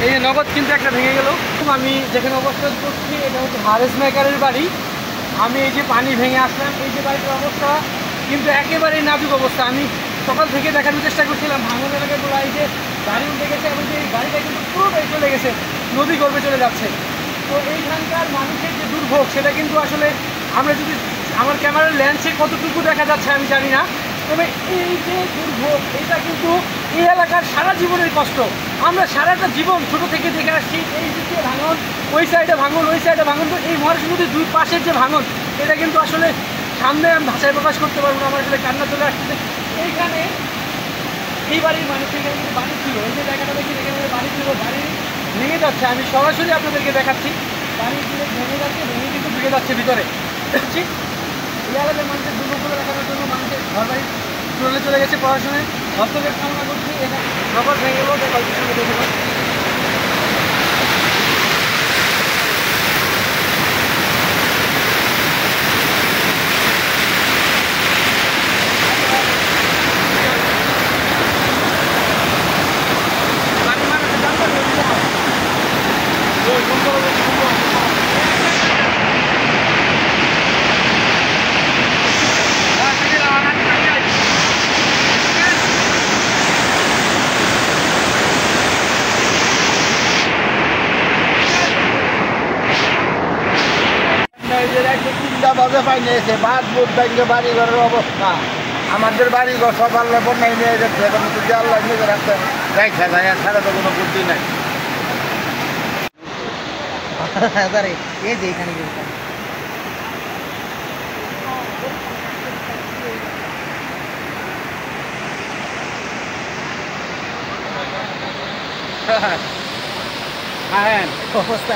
এই যে নগদ কিন্তু একটা ভেঙে গেল। আমি যেখানে অবস্থান করছি এটা হচ্ছে হারেস মেকারের বাড়ি। আমি এই যে পানি ভেঙে আসলাম, এই যে বাড়ির অবস্থা কিন্তু একেবারেই নাজুক অবস্থা। আমি সকাল থেকে দেখানোর চেষ্টা করছিলাম ভাঙন এলাকাগুলো, এই যে গাড়ি উঠে গেছে এবং এই গাড়িটা কিন্তু পুরোটাই চলে গেছে, নদী গর্ভে চলে যাচ্ছে। তো এইখানকার মানুষের যে দুর্ভোগ সেটা কিন্তু আসলে আমরা যদি আমার ক্যামেরার লেন্সে কতটুকু দেখা যাচ্ছে আমি জানি না, তবে এই যে দুর্ভোগ এটা কিন্তু এই এলাকার সারা জীবনের কষ্ট। আমরা সারাটা জীবন ছোটো থেকে দেখে আসছি এই দিকে ভাঙন, ওই সাইডে ভাঙন, ওই সাইডে ভাঙন। তো এই মহারাষ্ট্র নদীর দুই পাশের যে ভাঙন এটা কিন্তু আসলে সামনে আমি ভাষায় প্রকাশ করতে পারবো না, আমার আসলে কান্না চলে আসছে। এইখানে এই বাড়ির মানুষের এখানে কিন্তু বাড়ি ছিল, এই যে জায়গাটা দেখি এখানে বাড়ি ছিল, বাড়ি ভেঙে যাচ্ছে। আমি সরাসরি আপনাদেরকে দেখাচ্ছি বাড়ি ভেঙে যাচ্ছে, ভেঙে কিন্তু ঢুকে যাচ্ছে ভিতরে। এই এলাকার মানুষের দুর্ভোগগুলো দেখানোর জন্য মানুষের ঘর বাড়ি চলে গেছে, পড়াশোনায় হস্তক্ষেপ কামনা করছি। এখানে নগদ ভেঙে গেল, গল্পের সঙ্গে দেখে বাজে পাইনি এসে বাদ বুধ ব্যাংকে বাড়ি ঘরের অবস্থা। আমাদের বাড়ি ঘর সব আল্লাহ বন্যায় নিয়ে গেছে, এখন যদি আল্লাহ নিয়ে রাখতে দেখা যায় আর ছাড়া তো কোনো বুদ্ধি নাই। এই যে এখানে হ্যাঁ অবস্থা